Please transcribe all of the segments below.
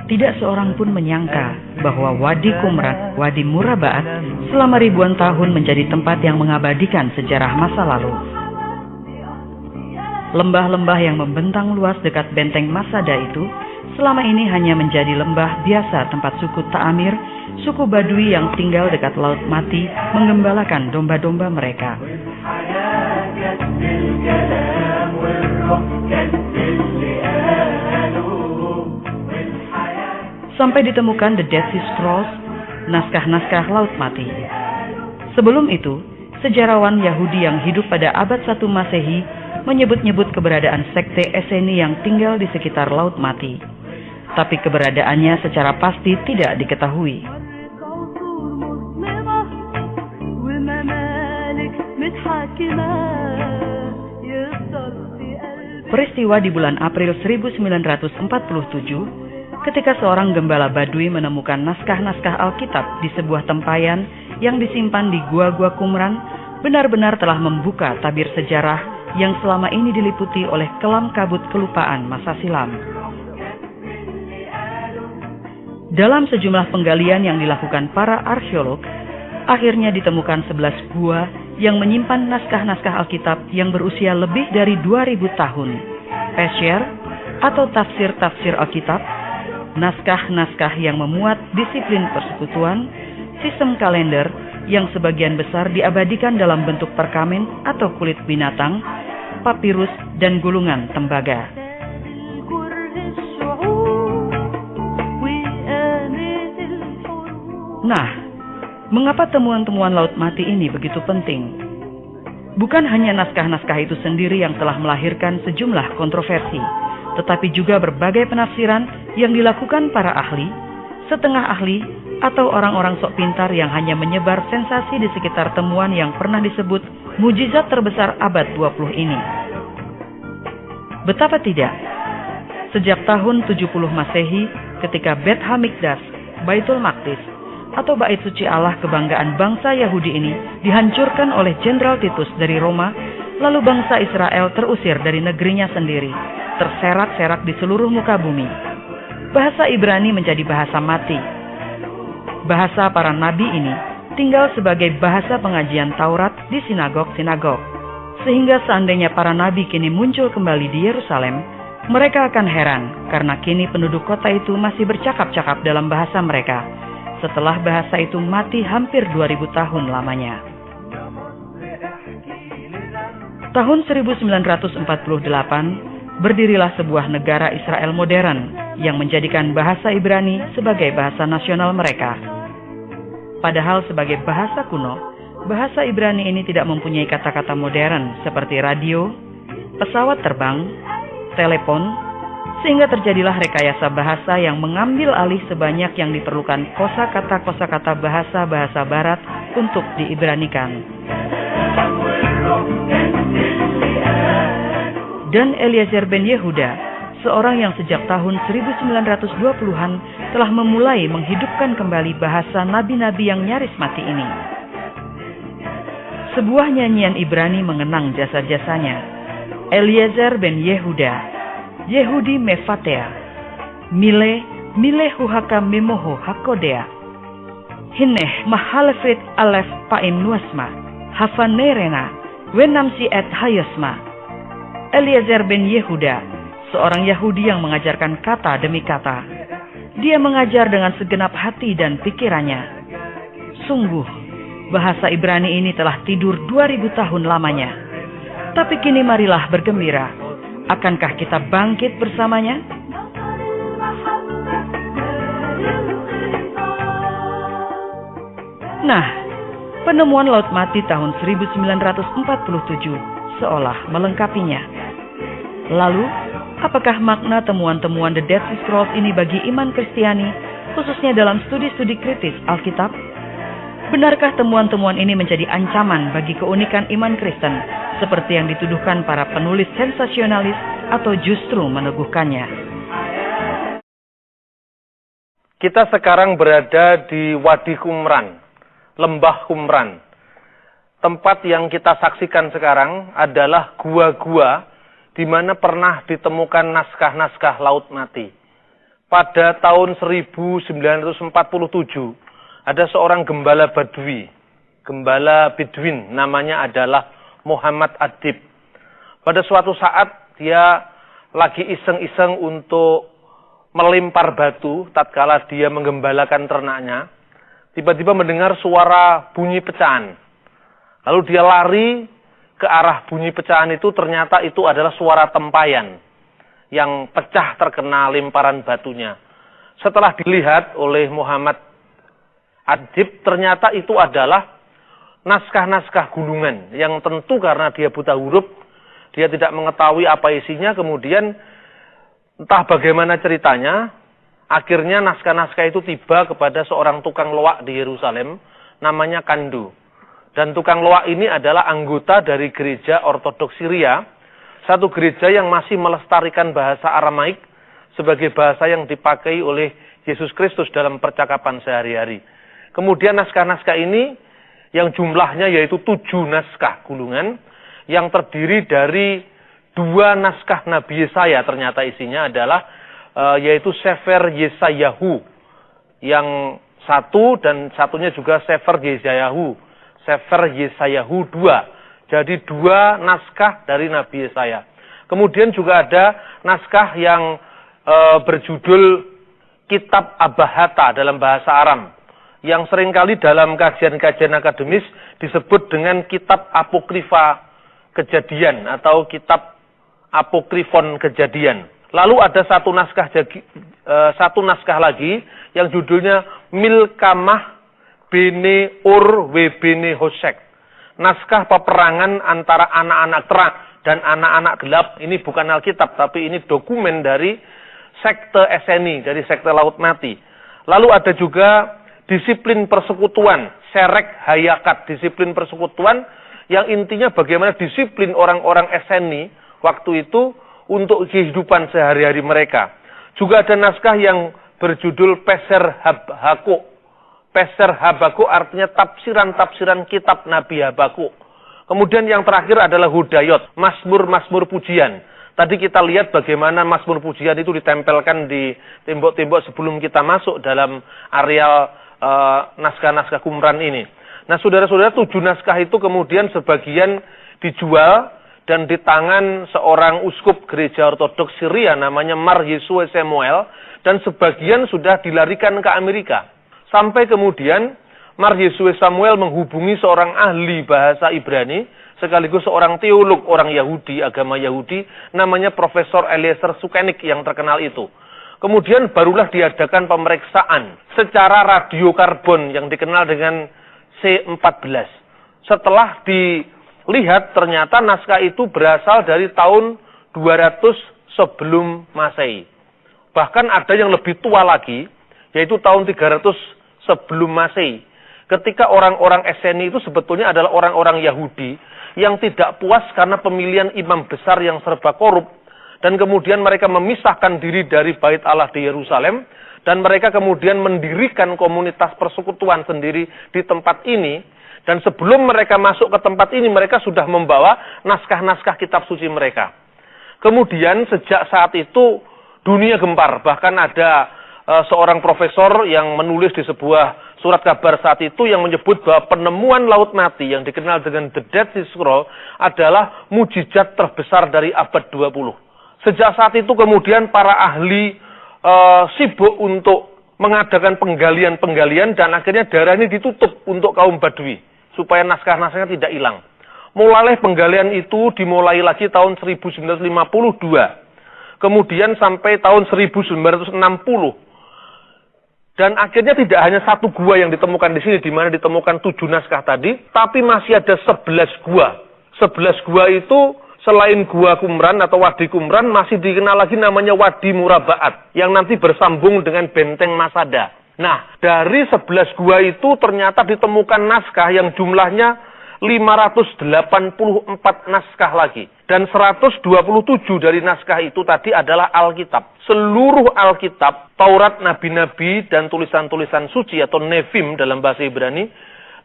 Tidak seorang pun menyangka bahwa Wadi Qumran, Wadi Murabaat, selama ribuan tahun menjadi tempat yang mengabadikan sejarah masa lalu. Lembah-lembah yang membentang luas dekat benteng Masada itu selama ini hanya menjadi lembah biasa tempat suku Ta'amir, suku Badui yang tinggal dekat Laut Mati, menggembalakan domba-domba mereka. Sampai ditemukan The Dead Sea Scrolls, naskah-naskah Laut Mati. Sebelum itu, sejarawan Yahudi yang hidup pada abad 1 Masehi menyebut-nyebut keberadaan sekte Esseni yang tinggal di sekitar Laut Mati. Tapi keberadaannya secara pasti tidak diketahui. Peristiwa di bulan April 1947, ketika seorang gembala Badui menemukan naskah-naskah Alkitab di sebuah tempayan yang disimpan di gua-gua Qumran, benar-benar telah membuka tabir sejarah yang selama ini diliputi oleh kelam kabut kelupaan masa silam. Dalam sejumlah penggalian yang dilakukan para arkeolog, akhirnya ditemukan 11 gua yang menyimpan naskah-naskah Alkitab yang berusia lebih dari 2000 tahun. Pesher atau tafsir-tafsir Alkitab, naskah-naskah yang memuat disiplin persekutuan, sistem kalender yang sebagian besar diabadikan dalam bentuk perkamen atau kulit binatang, papirus, dan gulungan tembaga. Nah, mengapa temuan-temuan Laut Mati ini begitu penting? Bukan hanya naskah-naskah itu sendiri yang telah melahirkan sejumlah kontroversi, tetapi juga berbagai penafsiran yang dilakukan para ahli, setengah ahli, atau orang-orang sok pintar yang hanya menyebar sensasi di sekitar temuan yang pernah disebut mujizat terbesar abad 20 ini. Betapa tidak, sejak tahun 70 Masehi ketika Beth Hamikdash, Baitul Maqdis, atau Bait Suci Allah kebanggaan bangsa Yahudi ini dihancurkan oleh Jenderal Titus dari Roma, lalu bangsa Israel terusir dari negerinya sendiri, terserak-serak di seluruh muka bumi. Bahasa Ibrani menjadi bahasa mati. Bahasa para nabi ini tinggal sebagai bahasa pengajian Taurat di sinagog-sinagog. Sehingga seandainya para nabi kini muncul kembali di Yerusalem, mereka akan heran karena kini penduduk kota itu masih bercakap-cakap dalam bahasa mereka, setelah bahasa itu mati hampir 2000 tahun lamanya. Tahun 1948, berdirilah sebuah negara Israel modern yang menjadikan bahasa Ibrani sebagai bahasa nasional mereka. Padahal sebagai bahasa kuno, bahasa Ibrani ini tidak mempunyai kata-kata modern seperti radio, pesawat terbang, telepon, sehingga terjadilah rekayasa bahasa yang mengambil alih sebanyak yang diperlukan kosakata-kosakata bahasa-bahasa barat untuk diibranikan. Dan Eliezer ben Yehuda, seorang yang sejak tahun 1920-an telah memulai menghidupkan kembali bahasa nabi-nabi yang nyaris mati ini. Sebuah nyanyian Ibrani mengenang jasa-jasanya. Eliezer ben Yehuda, Yehudi Mefatea, Mile Huhaka Memoho Hakodea, Hineh Mahalefit Alef Pain Nuasma, Hafanerena, Wenamsi et Hayasma. Eliezer ben Yehuda, seorang Yahudi yang mengajarkan kata demi kata. Dia mengajar dengan segenap hati dan pikirannya. Sungguh, bahasa Ibrani ini telah tidur 2000 tahun lamanya. Tapi kini marilah bergembira. Akankah kita bangkit bersamanya? Nah, penemuan Laut Mati tahun 1947 seolah melengkapinya. Lalu, apakah makna temuan-temuan The Dead Sea Scrolls ini bagi iman Kristiani, khususnya dalam studi-studi kritis Alkitab? Benarkah temuan-temuan ini menjadi ancaman bagi keunikan iman Kristen, seperti yang dituduhkan para penulis sensasionalis, atau justru meneguhkannya? Kita sekarang berada di Wadi Qumran, Lembah Qumran. Tempat yang kita saksikan sekarang adalah gua-gua di mana pernah ditemukan naskah-naskah Laut Mati. pada tahun 1947 ada seorang gembala Badui, gembala Bedouin, namanya adalah Muhammad Adib. Pada suatu saat dia lagi iseng-iseng untuk melempar batu tatkala dia menggembalakan ternaknya, tiba-tiba mendengar suara bunyi pecahan. Lalu dia lari ke arah bunyi pecahan itu, ternyata itu adalah suara tempayan yang pecah terkena lemparan batunya. Setelah dilihat oleh Muhammad Adib, ternyata itu adalah naskah-naskah gulungan yang tentu karena dia buta huruf, dia tidak mengetahui apa isinya, kemudian entah bagaimana ceritanya, akhirnya naskah-naskah itu tiba kepada seorang tukang loak di Yerusalem, namanya Kandu. Dan tukang loak ini adalah anggota dari gereja Ortodoks Syria, satu gereja yang masih melestarikan bahasa Aramaik sebagai bahasa yang dipakai oleh Yesus Kristus dalam percakapan sehari-hari. Kemudian naskah-naskah ini yang jumlahnya yaitu 7 naskah gulungan yang terdiri dari 2 naskah Nabi Yesaya, ternyata isinya adalah yaitu Sefer Yesayahu yang satu dan satunya juga Sefer Yesayahu, Sefer Yesayahu 2. Jadi 2 naskah dari Nabi Yesaya. Kemudian juga ada naskah yang berjudul Kitab Abahata dalam bahasa Aram, yang seringkali dalam kajian-kajian akademis disebut dengan Kitab Apokrifa Kejadian atau Kitab Apokrifon Kejadian. Lalu ada satu naskah lagi yang judulnya Milkamah Bene Ur we Bene Hosek. Naskah peperangan antara anak-anak terang dan anak-anak gelap. Ini bukan Alkitab, tapi ini dokumen dari sekte SNI, dari sekte Laut Mati. Lalu ada juga disiplin persekutuan, Serek Hayakat, disiplin persekutuan yang intinya bagaimana disiplin orang-orang SNI waktu itu untuk kehidupan sehari-hari mereka. Juga ada naskah yang berjudul Peser Habakuk. Peser Habakuk artinya tafsiran-tafsiran kitab Nabi Habakuk. Kemudian yang terakhir adalah Hudayot, Mazmur-Mazmur pujian. Tadi kita lihat bagaimana Mazmur pujian itu ditempelkan di tembok-tembok sebelum kita masuk dalam areal naskah-naskah Qumran ini. Nah, saudara-saudara, 7 naskah itu kemudian sebagian dijual dan di tangan seorang uskup gereja Ortodoks Syria namanya Mar Yesue Samuel, dan sebagian sudah dilarikan ke Amerika. Sampai kemudian Mar Yesue Samuel menghubungi seorang ahli bahasa Ibrani, sekaligus seorang teolog orang Yahudi, agama Yahudi, namanya Profesor Eliezer Sukenik yang terkenal itu. Kemudian barulah diadakan pemeriksaan secara radiokarbon yang dikenal dengan C14. Setelah dilihat ternyata naskah itu berasal dari tahun 200 sebelum Masehi. Bahkan ada yang lebih tua lagi, yaitu tahun 300 sebelum Masehi. Ketika orang-orang SNI itu sebetulnya adalah orang-orang Yahudi yang tidak puas karena pemilihan imam besar yang serba korup, dan kemudian mereka memisahkan diri dari Bait Allah di Yerusalem, dan mereka kemudian mendirikan komunitas persekutuan sendiri di tempat ini. Dan sebelum mereka masuk ke tempat ini, mereka sudah membawa naskah-naskah kitab suci mereka. Kemudian sejak saat itu dunia gempar, bahkan ada seorang profesor yang menulis di sebuah surat kabar saat itu yang menyebut bahwa penemuan Laut Mati yang dikenal dengan The Dead Sea Scroll adalah mujizat terbesar dari abad 20. Sejak saat itu kemudian para ahli sibuk untuk mengadakan penggalian-penggalian, dan akhirnya daerah ini ditutup untuk kaum Badui supaya naskah-naskahnya tidak hilang. Mulai penggalian itu dimulai lagi tahun 1952. Kemudian sampai tahun 1960. Dan akhirnya tidak hanya satu gua yang ditemukan di sini, di mana ditemukan 7 naskah tadi, tapi masih ada 11 gua. 11 gua itu selain gua Qumran atau Wadi Qumran, masih dikenal lagi namanya Wadi Murabaat, yang nanti bersambung dengan Benteng Masada. Nah, dari 11 gua itu ternyata ditemukan naskah yang jumlahnya 584 naskah lagi. Dan 127 dari naskah itu tadi adalah Alkitab. Seluruh Alkitab, Taurat, Nabi-Nabi, dan tulisan-tulisan suci atau Nevim dalam bahasa Ibrani,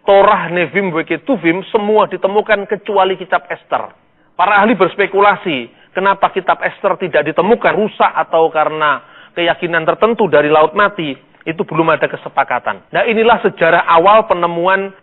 Torah, Nevim, Ketuvim, semua ditemukan kecuali kitab Ester. Para ahli berspekulasi, kenapa kitab Ester tidak ditemukan, rusak atau karena keyakinan tertentu dari laut mati, itu belum ada kesepakatan. Nah, inilah sejarah awal penemuan